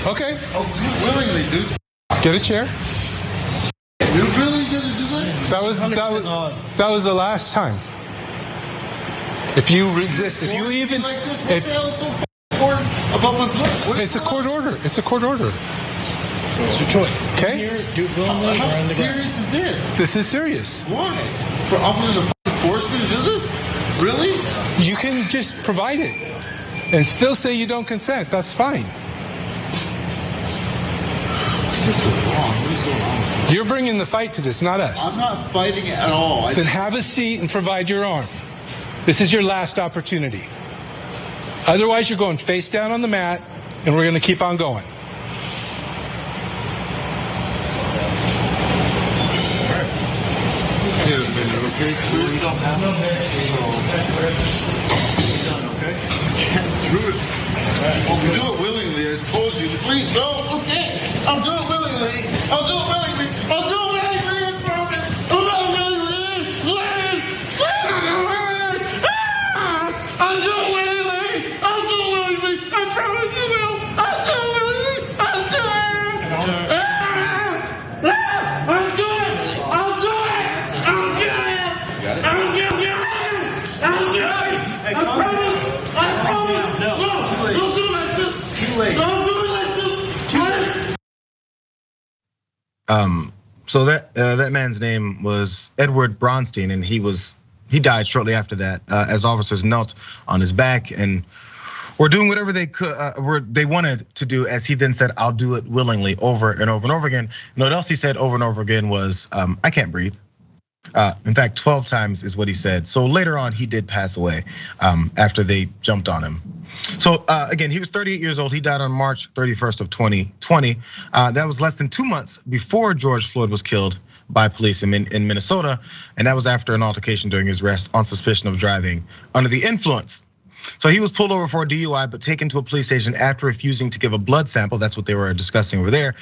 Okay. Oh, willingly, dude. Get a chair. You're really gonna do that? That was the last time. If you resist, if you even, like this, what the hell is so important about my blood? it's a court order. It's a court order. It's your choice. Okay. Do it willingly How or on the ground. serious is this? This is serious. Why? For officers of enforcement to do this? Really? You can just provide it and still say you don't consent. That's fine. This is wrong. What is going on? You're bringing the fight to this, not us. I'm not fighting it at all. Then have a seat and provide your arm. This is your last opportunity. Otherwise, you're going face down on the mat, and we're going to keep on going. Okay, please don't have no okay? Can't do it. Well, we do it willingly, I suppose you. Please, no, okay. I'll do it willingly. I'll do it willingly. I'll do it willingly. I'll do it willingly. I'll do it willingly. I'll do it willingly. I promise you will. I'll do it willingly. I'll do it. I'll do it. I'll do it. I'll do it. I'll do it. I'll do it. I promise. I promise. No. Don't do it like this. Too late. Don't do it like this. Too late. So that man's name was Edward Bronstein, and he died shortly after that, as officers knelt on his back and were doing whatever they could, they wanted to do. As he then said, "I'll do it willingly," over and over and over again. And what else he said over and over again was, "I can't breathe." In fact, 12 times is what he said. So later on, he did pass away after they jumped on him. So again, he was 38 years old. He died on March 31st of 2020. That was less than 2 months before George Floyd was killed by police in Minnesota. And that was after an altercation during his arrest on suspicion of driving under the influence. So he was pulled over for a DUI, but taken to a police station after refusing to give a blood sample. That's what they were discussing over there,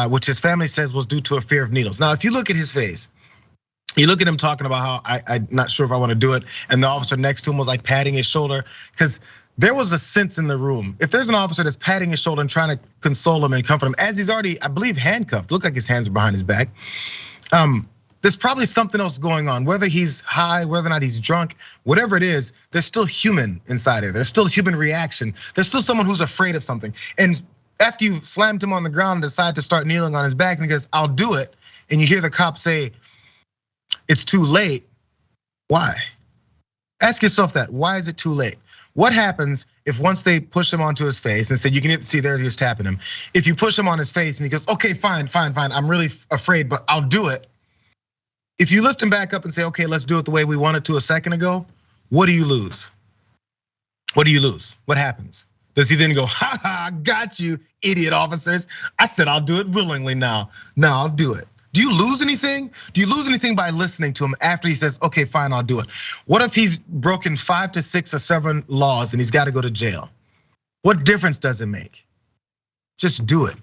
which his family says was due to a fear of needles. Now, if you look at his face, you look at him talking about how I'm not sure if I want to do it. And the officer next to him was like patting his shoulder, because there was a sense in the room. If there's an officer that's patting his shoulder and trying to console him and comfort him, as he's already, I believe, handcuffed, looked like his hands are behind his back. There's probably something else going on, whether he's high, whether or not he's drunk, whatever it is, there's still human inside of it. There's still human reaction. There's still someone who's afraid of something. And after you slammed him on the ground and decide to start kneeling on his back and he goes, "I'll do it," and you hear the cop say, "It's too late." Why? Ask yourself that. Why is it too late? What happens if once they push him onto his face and said, you can see there he's tapping him. If you push him on his face and he goes, "Okay, fine. I'm really afraid, but I'll do it." If you lift him back up and say, "Okay, let's do it the way we wanted to a second ago," what do you lose? What do you lose? What happens? Does he then go, "Ha ha, got you, idiot officers. I said I'll do it willingly now. Now I'll do it." Do you lose anything? Do you lose anything by listening to him after he says, "Okay, fine, I'll do it"? What if he's broken 5 to 6 or 7 laws and he's got to go to jail? What difference does it make? Just do it.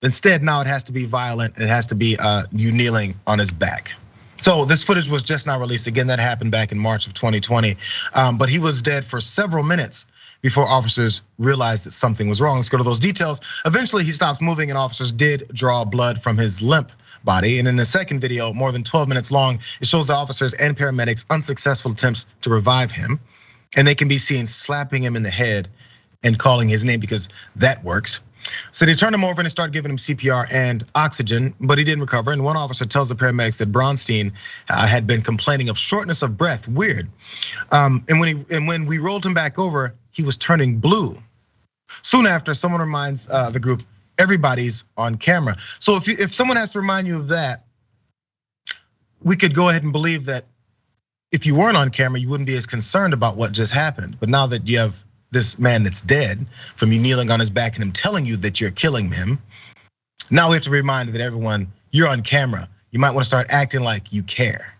Instead, now it has to be violent. It has to be you kneeling on his back. So this footage was just now released. Again, that happened back in March of 2020. But he was dead for several minutes before officers realized that something was wrong. Let's go to those details. Eventually, he stops moving and officers did draw blood from his limp body. And in the second video, more than 12 minutes long, it shows the officers and paramedics' unsuccessful attempts to revive him. And they can be seen slapping him in the head and calling his name, because that works. So they turned him over and they started giving him CPR and oxygen, but he didn't recover. And one officer tells the paramedics that Bronstein had been complaining of shortness of breath. Weird. And when we rolled him back over, he was turning blue. Soon after, someone reminds the group, everybody's on camera. So if someone has to remind you of that, we could go ahead and believe that if you weren't on camera, you wouldn't be as concerned about what just happened. But now that you have this man that's dead from you kneeling on his back and him telling you that you're killing him, now we have to remind that everyone, you're on camera. You might want to start acting like you care.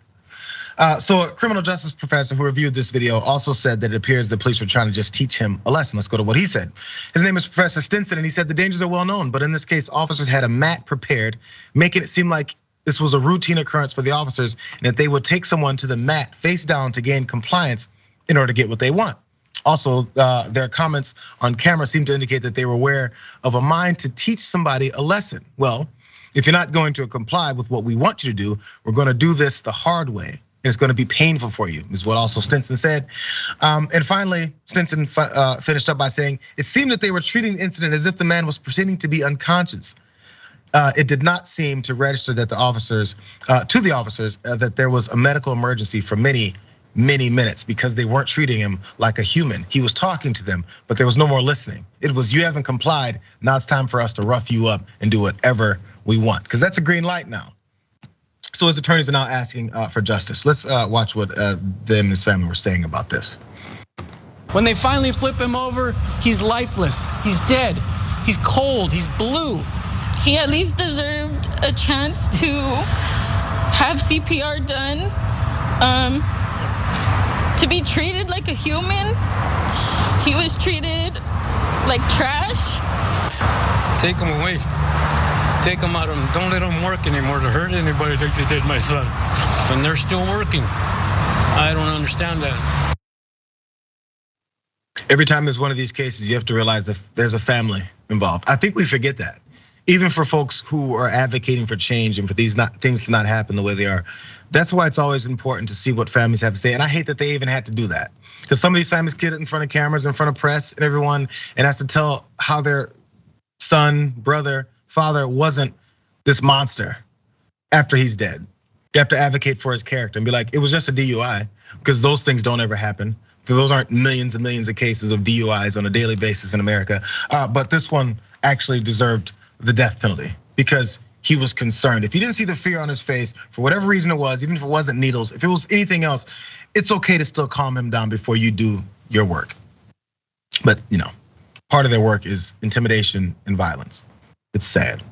So a criminal justice professor who reviewed this video also said that it appears the police were trying to just teach him a lesson. Let's go to what he said. His name is Professor Stinson, and he said the dangers are well known, but in this case, officers had a mat prepared, making it seem like this was a routine occurrence for the officers, and that they would take someone to the mat face down to gain compliance in order to get what they want. Also, their comments on camera seem to indicate that they were aware of a mind to teach somebody a lesson. Well, if you're not going to comply with what we want you to do, we're going to do this the hard way. It's going to be painful for you, is what also Stinson said. And finally, Stinson finished up by saying, it seemed that they were treating the incident as if the man was pretending to be unconscious. It did not seem to register that the officers, that there was a medical emergency for many minutes, because they weren't treating him like a human. He was talking to them, but there was no more listening. It was, you haven't complied, now it's time for us to rough you up and do whatever we want, because that's a green light now. So his attorneys are now asking for justice. Let's watch what them and his family were saying about this. When they finally flip him over, he's lifeless, he's dead, he's cold, he's blue. He at least deserved a chance to have CPR done, to be treated like a human. He was treated like trash. Take him away. Take him out of him. Don't let him work anymore to hurt anybody like they did my son. And they're still working. I don't understand that. Every time there's one of these cases, you have to realize that there's a family involved. I think we forget that. Even for folks who are advocating for change and for these things to not happen the way they are. That's why it's always important to see what families have to say. And I hate that they even had to do that. Because some of these families get in front of cameras, in front of press and everyone, and has to tell how their son, brother, father wasn't this monster after he's dead. You have to advocate for his character and be like, it was just a DUI, because those things don't ever happen. Because those aren't millions and millions of cases of DUIs on a daily basis in America. But this one actually deserved the death penalty because he was concerned. If you didn't see the fear on his face, for whatever reason it was, even if it wasn't needles, if it was anything else, it's okay to still calm him down before you do your work. But part of their work is intimidation and violence. It's sad.